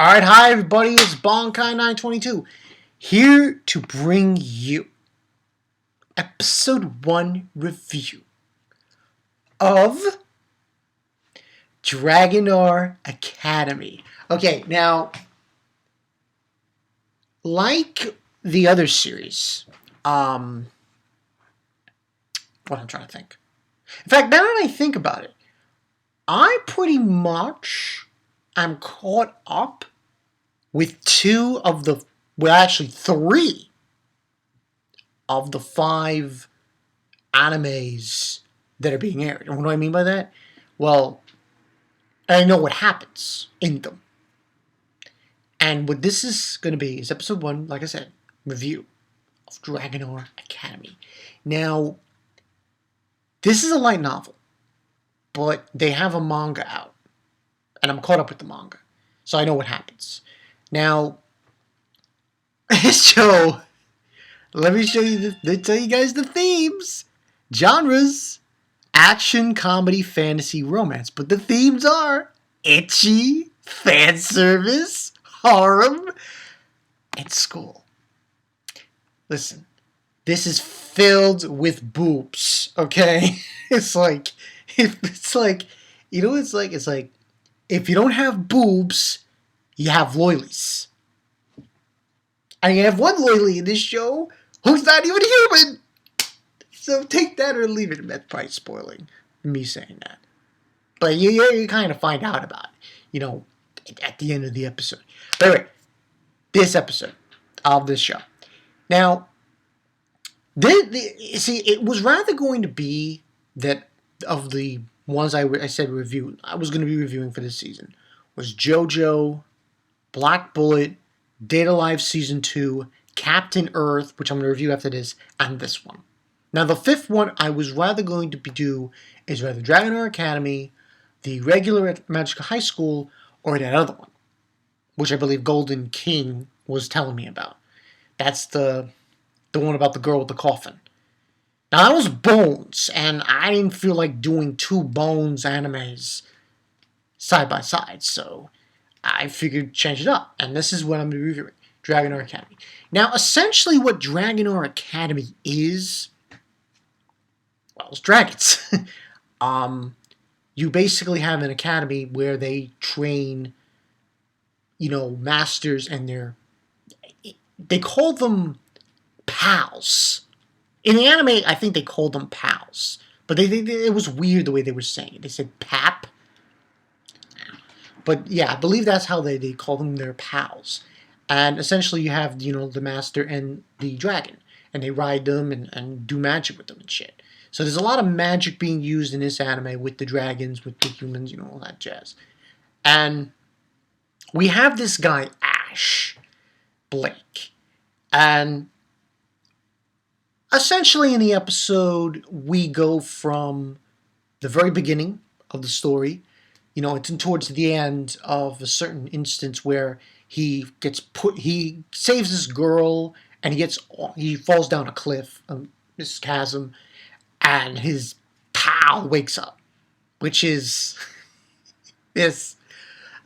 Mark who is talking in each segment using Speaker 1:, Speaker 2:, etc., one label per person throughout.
Speaker 1: Alright, hi everybody, it's Bonkai922 here to bring you episode 1 review of Dragonar Academy. Okay, now, like the other series, what I'm trying to think. In fact, now that I think about it, I pretty much am caught up with three of the 5 animes that are being aired. And what do I mean by that? Well, I know what happens in them. And what this is going to be is episode 1, like I said, review of Dragonar Academy. Now, this is a light novel, but they have a manga out. And I'm caught up with the manga, so I know what happens. Now, this show, let me show you, tell you guys the themes. Genres, action, comedy, fantasy, romance. But the themes are ecchi, fan service, harem, and school. Listen, this is filled with boobs, okay? It's like, if you don't have boobs, you have loilies. And you have one loily in this show who's not even human. So take that or leave it. That's probably spoiling me saying that. But you kind of find out about it, at the end of the episode. But anyway, this episode of this show. Now, it was rather going to be that of the ones I said review, I was going to be reviewing for this season, was JoJo, Black Bullet, Data Live Season 2, Captain Earth, which I'm going to review after this, and this one. Now, the 5th one I was rather going to do is rather Dragonar Academy, the regular Magical High School, or that other one, which I believe Golden King was telling me about. That's the one about the girl with the coffin. Now, that was Bones, and I didn't feel like doing 2 Bones animes side by side, so I figured change it up, and this is what I'm going to be reviewing, Dragonar Academy. Now, essentially what Dragonar Academy is, well, it's dragons. You basically have an academy where they train, masters, and they call them pals. In the anime, I think they called them pals, but it was weird the way they were saying it. They said pap. But yeah, I believe that's how they call them their pals. And essentially you have, the master and the dragon. And they ride them and do magic with them and shit. So there's a lot of magic being used in this anime with the dragons, with the humans, all that jazz. And we have this guy, Ash Blake. And essentially in the episode, we go from the very beginning of the story. It's towards the end of a certain instance where he saves this girl, and he falls down a cliff, this chasm, and his pal wakes up, which is this.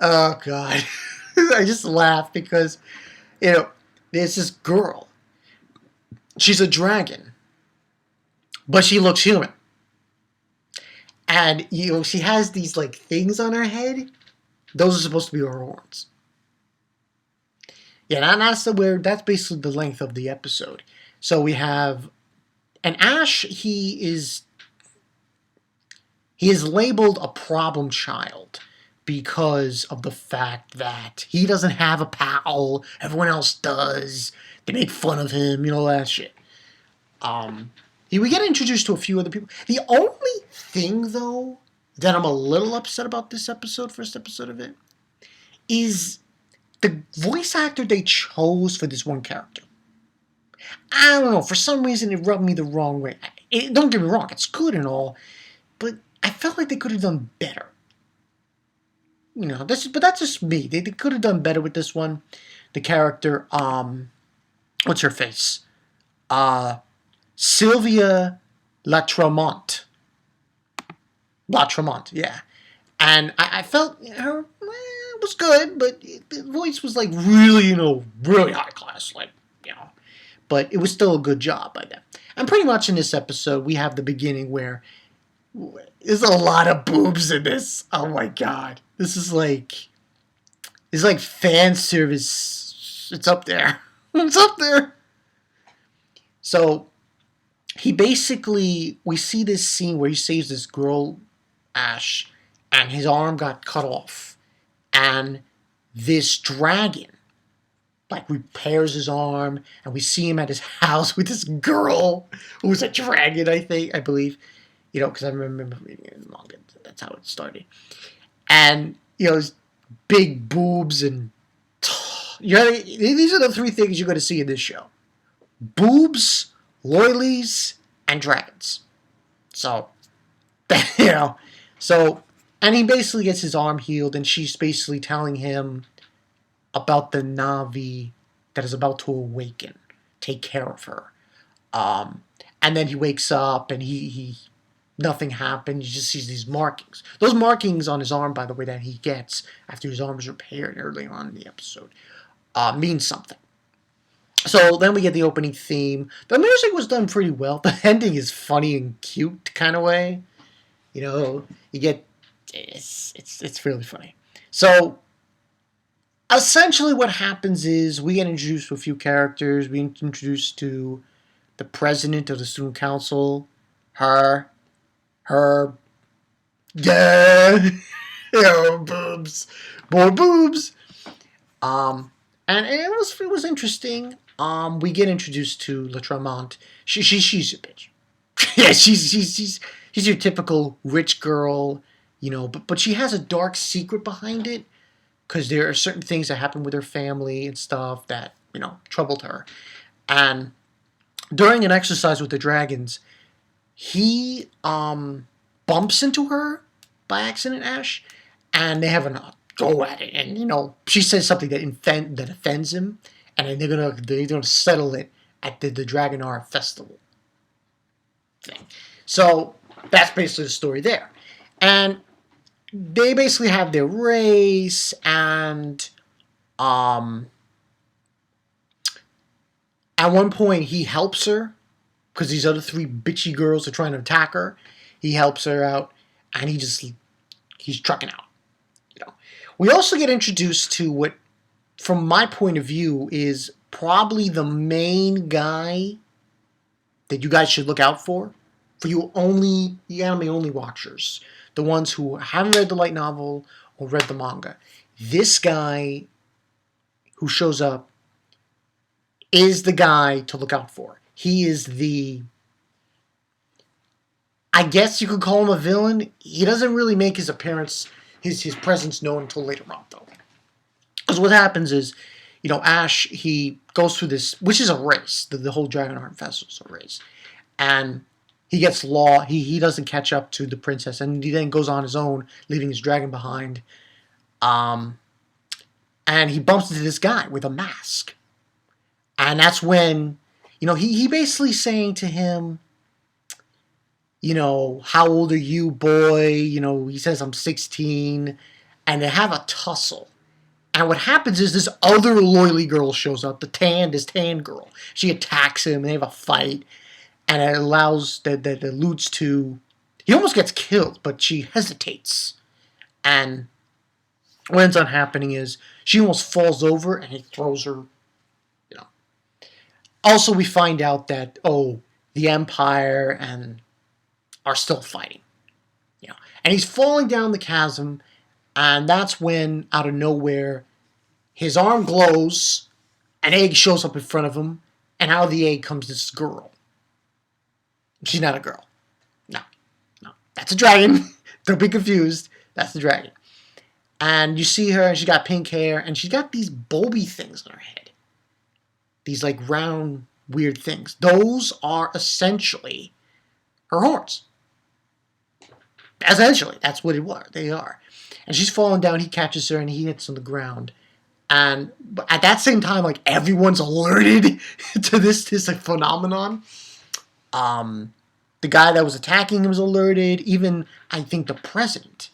Speaker 1: Oh God, I just laugh because there's this girl. She's a dragon, but she looks human. And, she has these, things on her head. Those are supposed to be her horns. Yeah, that's basically the length of the episode. So we have, and Ash, he is labeled a problem child because of the fact that he doesn't have a pal. Everyone else does. They make fun of him, all that shit. We get introduced to a few other people. The only thing, though, that I'm a little upset about this first episode of it, is the voice actor they chose for this one character. I don't know, for some reason it rubbed me the wrong way. Don't get me wrong, it's good and all, but I felt like they could have done better. But that's just me. They could have done better with this one. The character, what's her face? Sylvia Latramont, yeah. And I felt her was good, but the voice was like really, really high class, but it was still a good job by them. And pretty much in this episode, we have the beginning where there's a lot of boobs in this. Oh my god. This is like, it's like fan service. It's up there. It's up there. So, we see this scene where he saves this girl, Ash, and his arm got cut off. And this dragon, repairs his arm, and we see him at his house with this girl who was a dragon, I believe. Because I remember reading it in the manga. That's how it started. And, big boobs and... these are the three things you're going to see in this show. Boobs, loilies, and dragons. So, and he basically gets his arm healed, and she's basically telling him about the Navi that is about to awaken. Take care of her. And then he wakes up, and he nothing happened. You just sees these markings. Those markings on his arm, by the way, that he gets after his arm is repaired early on in the episode, means something. So then we get the opening theme. The music was done pretty well. The ending is funny and cute kind of way. You get it's really funny. So essentially what happens is we get introduced to a few characters. We get introduced to the president of the student council, her, yeah, boobs, more boobs. And it was interesting. We get introduced to La Tremont. She's a bitch. Yeah, she's your typical rich girl, but she has a dark secret behind it, because there are certain things that happen with her family and stuff that, troubled her. And during an exercise with the dragons, he bumps into her by accident, Ash, and they have a go at it. And, she says something that offends him, and then they're gonna settle it at the Dragonar festival thing. So that's basically the story there. And they basically have their race, and at one point he helps her because these other three bitchy girls are trying to attack her. He helps her out, and he's trucking out. We also get introduced to what, from my point of view, is probably the main guy that you guys should look out for you anime only watchers, the ones who haven't read the light novel or read the manga. This guy who shows up is the guy to look out for. He is I guess you could call him a villain. He doesn't really make his appearance, his presence known until later on, though. Because what happens is, Ash, he goes through this, which is a race. The whole Dragonar Festival is a race. And he gets lost. He doesn't catch up to the princess, and he then goes on his own, leaving his dragon behind. And he bumps into this guy with a mask. And that's when, he basically saying to him, how old are you, boy? He says, I'm 16. And they have a tussle. And what happens is this other loily girl shows up, this tan girl. She attacks him, and they have a fight. And it alludes to, he almost gets killed, but she hesitates. And what ends up happening is she almost falls over, and he throws her, Also, we find out that, the Empire and are still fighting. And he's falling down the chasm, and that's when, out of nowhere, his arm glows, an egg shows up in front of him, and out of the egg comes this girl. She's not a girl. No. That's a dragon. Don't be confused. That's the dragon. And you see her, and she's got pink hair, and she's got these bulby things on her head. These, round, weird things. Those are essentially her horns. Essentially, that's what they are. And she's falling down, he catches her, and he hits on the ground. And at that same time, everyone's alerted to this phenomenon. The guy that was attacking him was alerted. Even, I think, the president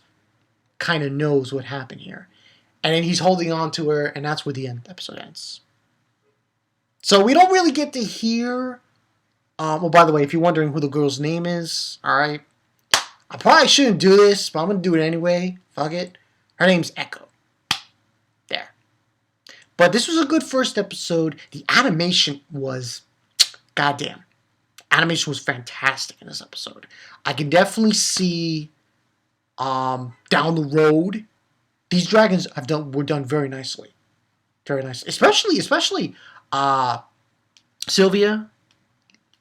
Speaker 1: kind of knows what happened here. and then he's holding on to her, and that's where the episode ends. So we don't really get to hear. Well, by the way, if you're wondering who the girl's name is, all right, I probably shouldn't do this, but I'm gonna do it anyway. Fuck it. Her name's Echo. There. But this was a good first episode. The animation was, goddamn, animation was fantastic in this episode. I can definitely see, down the road, these dragons were done very nicely, very nice. Especially, Sylvia.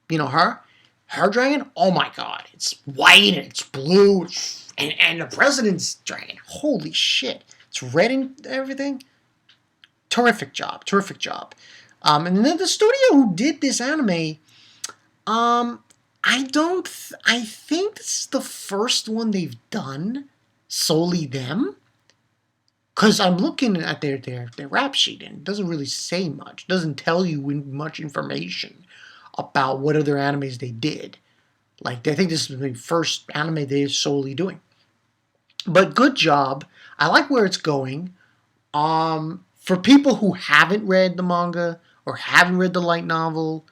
Speaker 1: You know her dragon. Oh my god, it's white and it's blue, and the president's dragon. Holy shit, it's red and everything. Terrific job. And then the studio who did this anime, I think this is the first one they've done solely them. Because I'm looking at their rap sheet and it doesn't really say much. It doesn't tell you much information about what other animes they did. Like, I think this is the first anime they're solely doing. But good job. I like where it's going. For people who haven't read the manga or haven't read the light novel,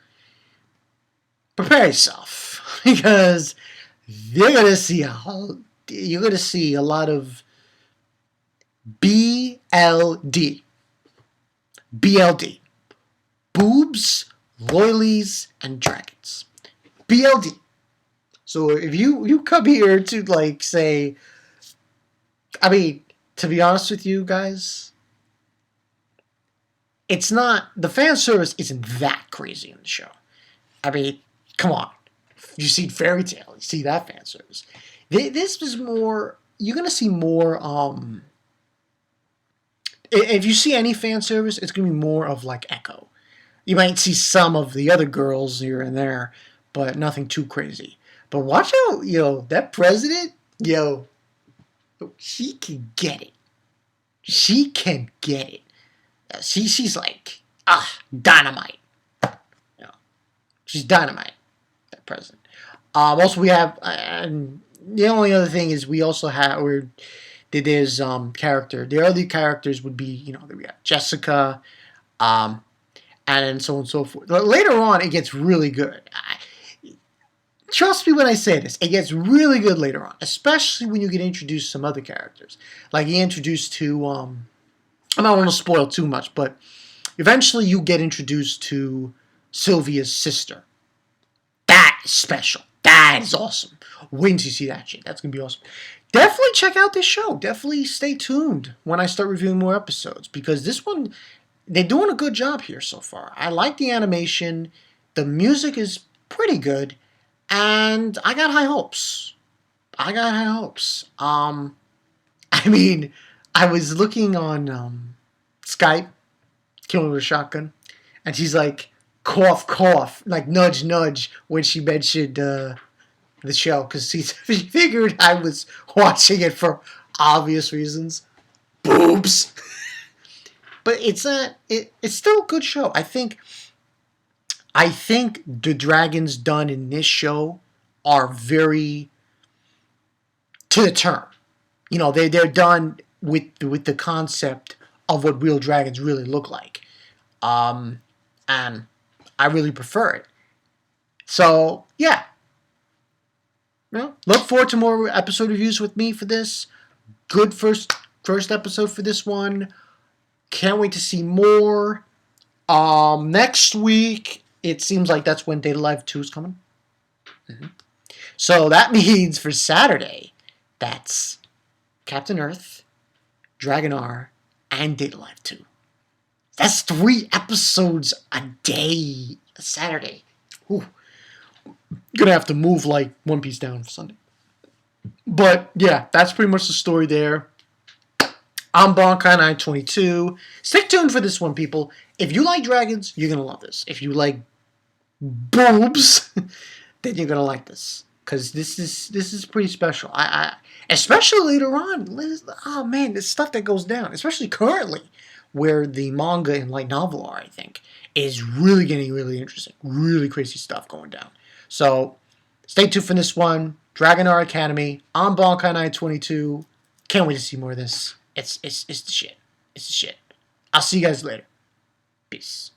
Speaker 1: prepare yourself, because you're gonna see a lot of BLD, boobs, loilies, and dragons. BLD. So if you come here to like say, I mean, to be honest with you guys, it's not, the fan service isn't that crazy in the show. I mean, come on. You see Fairy Tail, you see that fan service. This is more, you're gonna see more, if you see any fan service, it's gonna be more of like Echo. You might see some of the other girls here and there, but nothing too crazy. But watch out, that president, she can get it. She can get it. She's like, dynamite. She's dynamite, that president. Also, we have, and the only other thing is we also have, there's character. The other characters would be, we got Jessica, and then so on and so forth. But later on, it gets really good. Trust me when I say this, it gets really good later on, especially when you get introduced to some other characters. Like you introduced to, I'm not want to spoil too much, but eventually you get introduced to Sylvia's sister. That is special. That is awesome. Wait till you see that shit. That's going to be awesome. Definitely check out this show. Definitely stay tuned when I start reviewing more episodes, because this one, they're doing a good job here so far. I like the animation. The music is pretty good. And I got high hopes. I mean, I was looking on Skype, killing with a shotgun, and she's like, cough, cough, like nudge, nudge, when she mentioned the show, because she figured I was watching it for obvious reasons. Boobs. But it's still a good show. I think the dragons done in this show are very to the term. They're done with the concept of what real dragons really look like. And I really prefer it. So, yeah. Look forward to more episode reviews with me for this. Good first episode for this one. Can't wait to see more. Next week, it seems like that's when Data Live 2 is coming. Mm-hmm. So that means for Saturday, that's Captain Earth, Dragonar, and Data Live 2. That's 3 episodes a day, a Saturday. Ooh. Gonna have to move like One Piece down for Sunday. But yeah, that's pretty much the story there. I'm Bonkai922. Stay tuned for this one, people. If you like dragons, you're gonna love this. If you like boobs, then you're gonna like this, because this is pretty special. I especially later on. Oh man, this stuff that goes down, especially currently, where the manga and light novel are, I think, is really getting really interesting. Really crazy stuff going down. So stay tuned for this one. Dragonar Academy. I'm Bonkai922. Can't wait to see more of this. It's the shit. It's shit. I'll see you guys later. Peace.